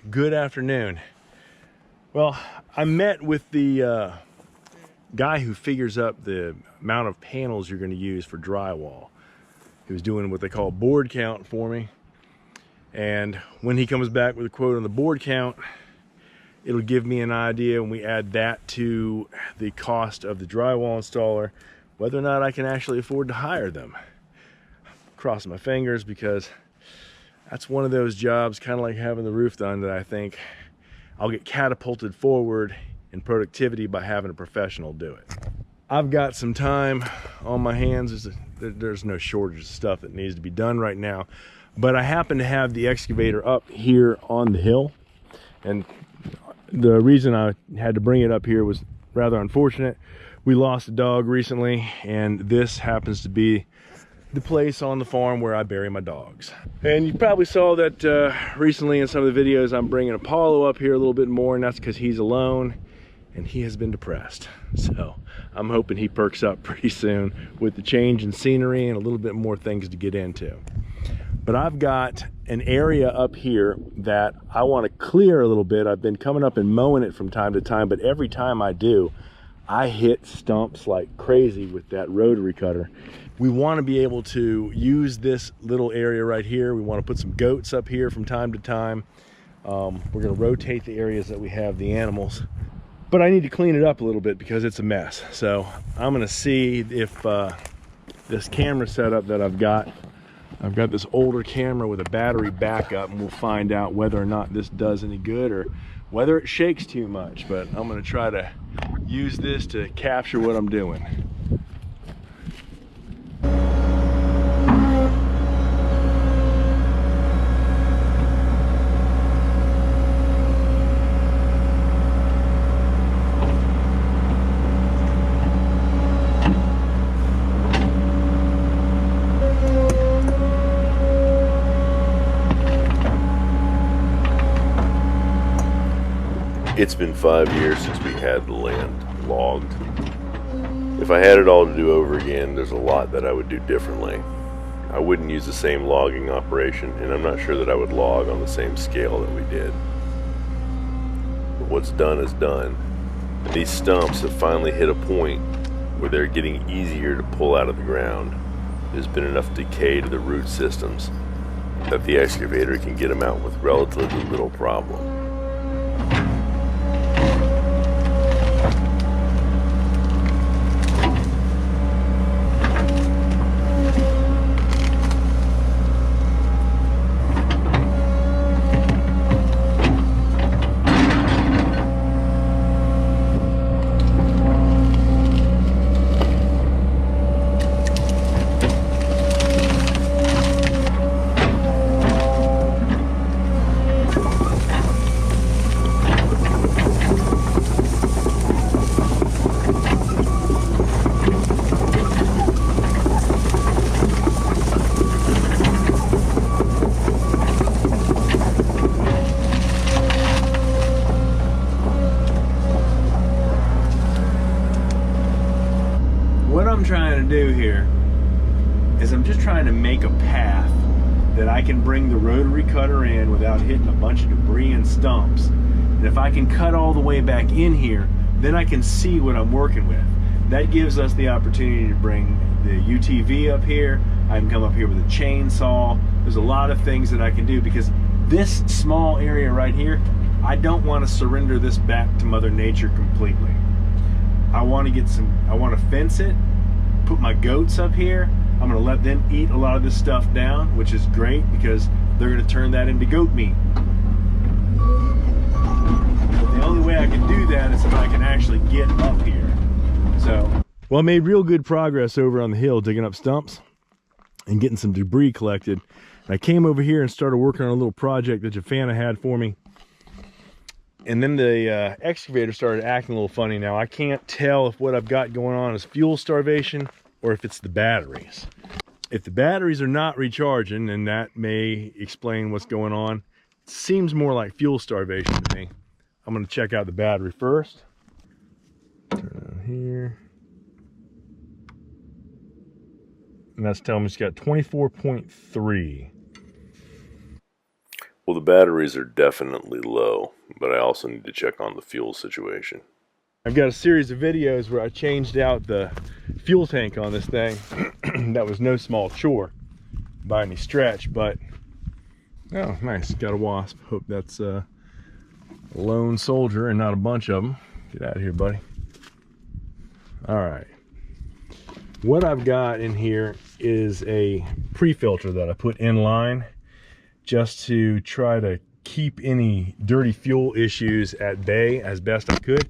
good afternoon. Well, I met with the guy who figures up the amount of panels you're going to use for drywall. He was doing what they call board count for me, and when he comes back with a quote on the board count, it'll give me an idea when we add that to the cost of the drywall installer, whether or not I can actually afford to hire them. Crossing my fingers, because that's one of those jobs, kind of like having the roof done, that I think I'll get catapulted forward in productivity by having a professional do it. I've got some time on my hands. There's no shortage of stuff that needs to be done right now, but I happen to have the excavator up here on the hill, and the reason I had to bring it up here was rather unfortunate. We lost a dog recently, and this happens to be the place on the farm where I bury my dogs. And you probably saw that recently in some of the videos, I'm bringing Apollo up here a little bit more, and that's because he's alone and he has been depressed. So I'm hoping he perks up pretty soon with the change in scenery and a little bit more things to get into. But I've got an area up here that I want to clear a little bit. I've been coming up and mowing it from time to time, but every time I do, I hit stumps like crazy with that rotary cutter. We want to be able to use this little area right here. We want to put some goats up here from time to time. We're going to rotate the areas that we have the animals, but I need to clean it up a little bit because it's a mess. So I'm going to see if this camera setup that I've got this older camera with a battery backup, and we'll find out whether or not this does any good or whether it shakes too much. But I'm going to try to use this to capture what I'm doing. It's been 5 years since we had the land logged. If I had it all to do over again, there's a lot that I would do differently. I wouldn't use the same logging operation, and I'm not sure that I would log on the same scale that we did. But what's done is done. And these stumps have finally hit a point where they're getting easier to pull out of the ground. There's been enough decay to the root systems that the excavator can get them out with relatively little problem. Trying to do here is I'm just trying to make a path that I can bring the rotary cutter in without hitting a bunch of debris and stumps. And if I can cut all the way back in here, then I can see what I'm working with. That gives us the opportunity to bring the UTV up here. I can come up here with a chainsaw. There's a lot of things that I can do, because this small area right here, I don't want to surrender this back to Mother Nature completely. I want to fence it, put my goats up here. I'm going to let them eat a lot of this stuff down, which is great because they're going to turn that into goat meat. But the only way I can do that is if I can actually get up here. So, well, I made real good progress over on the hill digging up stumps and getting some debris collected. And I came over here and started working on a little project that Jefanna had for me. And then the excavator started acting a little funny. Now I can't tell if what I've got going on is fuel starvation or if it's the batteries. If the batteries are not recharging, then that may explain what's going on. It seems more like fuel starvation to me. I'm going to check out the battery first. Turn on here. And that's telling me it's got 24.3. Well, the batteries are definitely low, but I also need to check on the fuel situation. I've got a series of videos where I changed out the fuel tank on this thing. That was no small chore by any stretch, but oh, nice, got a wasp. Hope that's a lone soldier and not a bunch of them. Get out of here, buddy. All right, what I've got in here is a pre-filter that I put in line just to try to keep any dirty fuel issues at bay as best I could.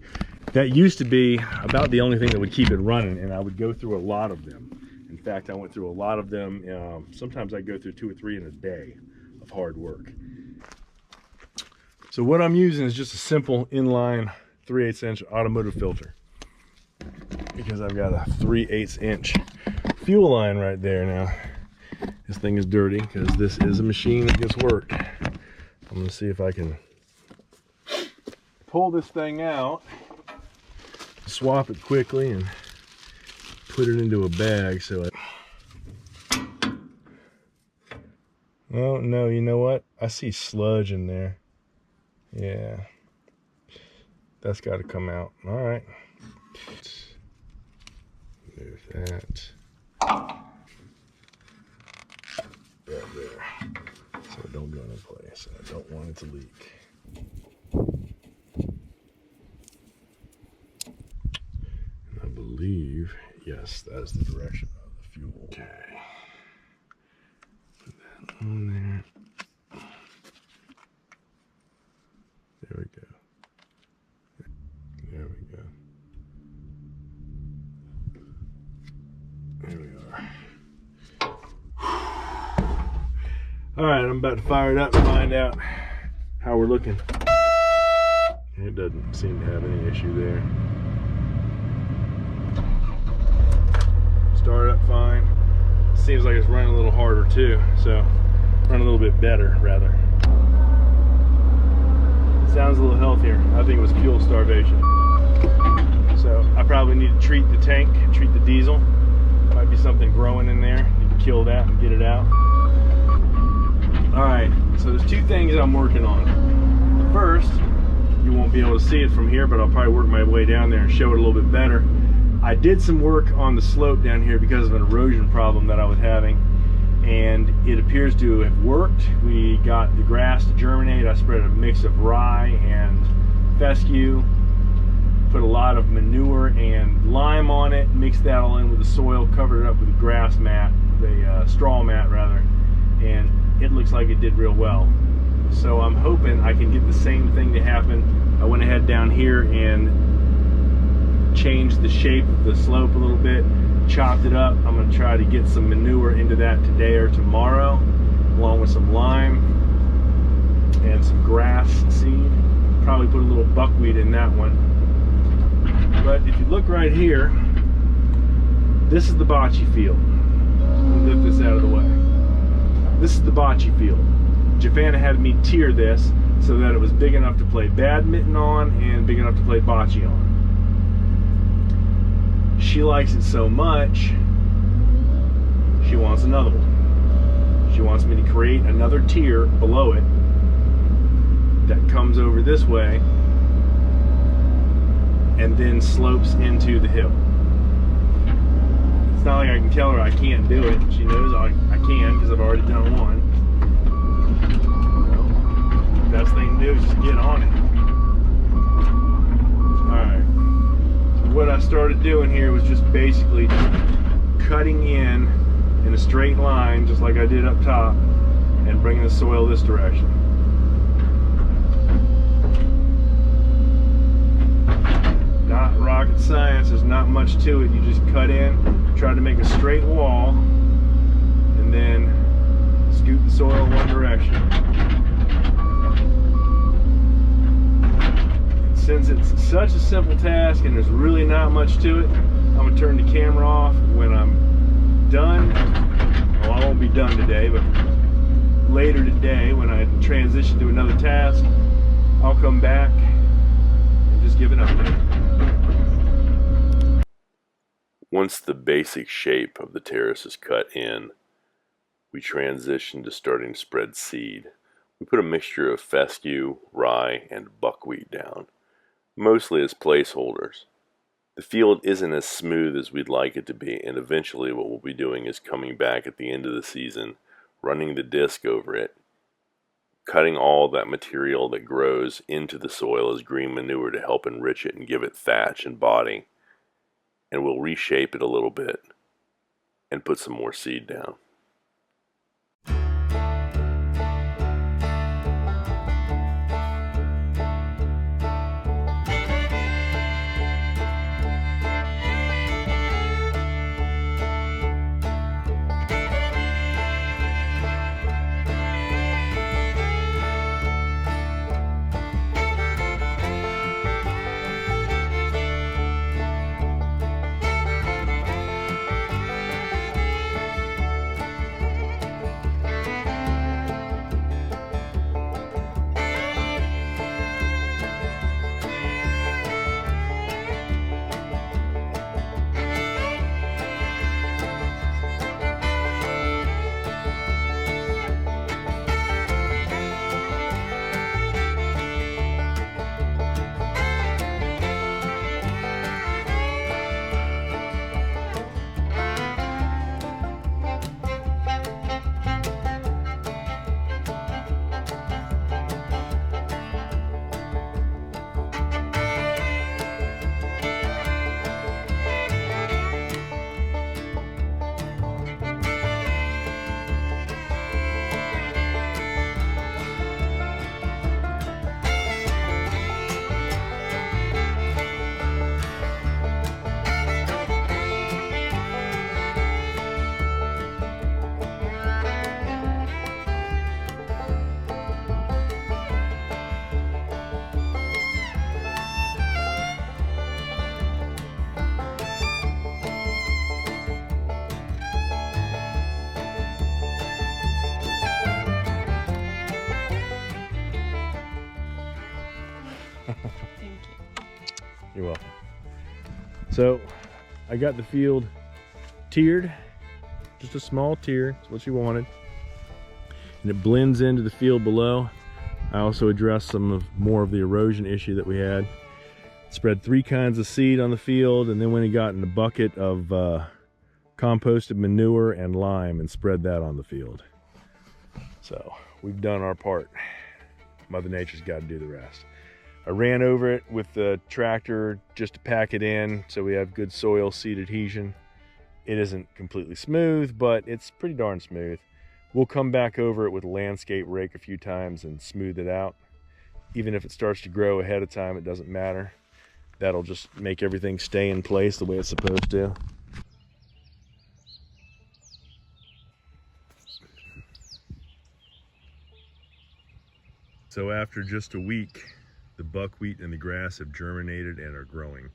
That used to be about the only thing that would keep it running, and I would go through a lot of them. In fact, I went through a lot of them. Sometimes I go through 2 or 3 in a day of hard work. So what I'm using is just a simple inline 3/8 inch automotive filter, because I've got a 3/8 inch fuel line right there. Now this thing is dirty because this is a machine that gets work. I'm going to see if I can pull this thing out, swap it quickly, and put it into a bag. So oh no, you know what? I see sludge in there. Yeah, that's got to come out. All right, move that right there so it don't go into place. I don't want it to leak. I believe, yes, that's the direction of the fuel. Okay, put that on there. There we go. There we go. There we are. All right, I'm about to fire it up and find out how we're looking. It doesn't seem to have any issue there. Start up fine. Seems like it's running a little harder too, so running a little bit better rather. It sounds a little healthier. I think it was fuel starvation. So I probably need to treat the tank, treat the diesel. Might be something growing in there. Need to kill that and get it out. All right, so there's 2 things I'm working on. The first, you won't be able to see it from here, but I'll probably work my way down there and show it a little bit better. I did some work on the slope down here because of an erosion problem that I was having, and it appears to have worked. We got the grass to germinate. I spread a mix of rye and fescue, put a lot of manure and lime on it, mixed that all in with the soil, covered it up with a grass mat, the straw mat rather, and it looks like it did real well. So I'm hoping I can get the same thing to happen. I went ahead down here and changed the shape of the slope a little bit, chopped it up. I'm going to try to get some manure into that today or tomorrow, along with some lime and some grass seed. Probably put a little buckwheat in that one. But if you look right here, this is the Bacci field. I'll lift this out of the way. This is the Bacci field. Jefanna had me tier this so that it was big enough to play badminton on and big enough to play bocce on. She likes it so much, she wants another one. She wants me to create another tier below it that comes over this way and then slopes into the hill. It's not like I can tell her I can't do it. She knows I can because I've already done one. The best thing to do is just get on it. Alright. What I started doing here was just basically cutting in a straight line, just like I did up top, and bringing the soil this direction. Not rocket science, there's not much to it. You just cut in, try to make a straight wall, and then scoop the soil in one direction. Since it's such a simple task and there's really not much to it, I'm going to turn the camera off when I'm done. Well, I won't be done today, but later today when I transition to another task, I'll come back and just give an update. Once the basic shape of the terrace is cut in, we transition to starting to spread seed. We put a mixture of fescue, rye, and buckwheat down, mostly as placeholders. The field isn't as smooth as we'd like it to be, and eventually what we'll be doing is coming back at the end of the season, running the disc over it, cutting all that material that grows into the soil as green manure to help enrich it and give it thatch and body, and we'll reshape it a little bit and put some more seed down. Thank you. You're welcome. So I got the field tiered, just a small tier, it's what you wanted. And it blends into the field below. I also addressed some more of the erosion issue that we had. Spread 3 kinds of seed on the field, and then went and got in a bucket of composted manure and lime and spread that on the field. So we've done our part. Mother Nature's got to do the rest. I ran over it with the tractor just to pack it in so we have good soil seed adhesion. It isn't completely smooth, but it's pretty darn smooth. We'll come back over it with a landscape rake a few times and smooth it out. Even if it starts to grow ahead of time, it doesn't matter. That'll just make everything stay in place the way it's supposed to. So after just a week, the buckwheat and the grass have germinated and are growing.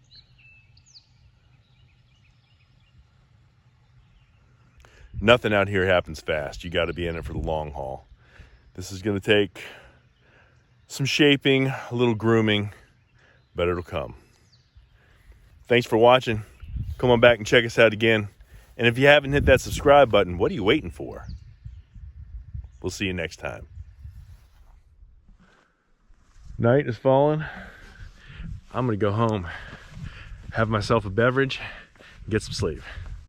Nothing out here happens fast. You got to be in it for the long haul. This is going to take some shaping, a little grooming, but it'll come. Thanks for watching. Come on back and check us out again. And if you haven't hit that subscribe button, what are you waiting for? We'll see you next time. Night is falling. I'm gonna go home, have myself a beverage, and get some sleep.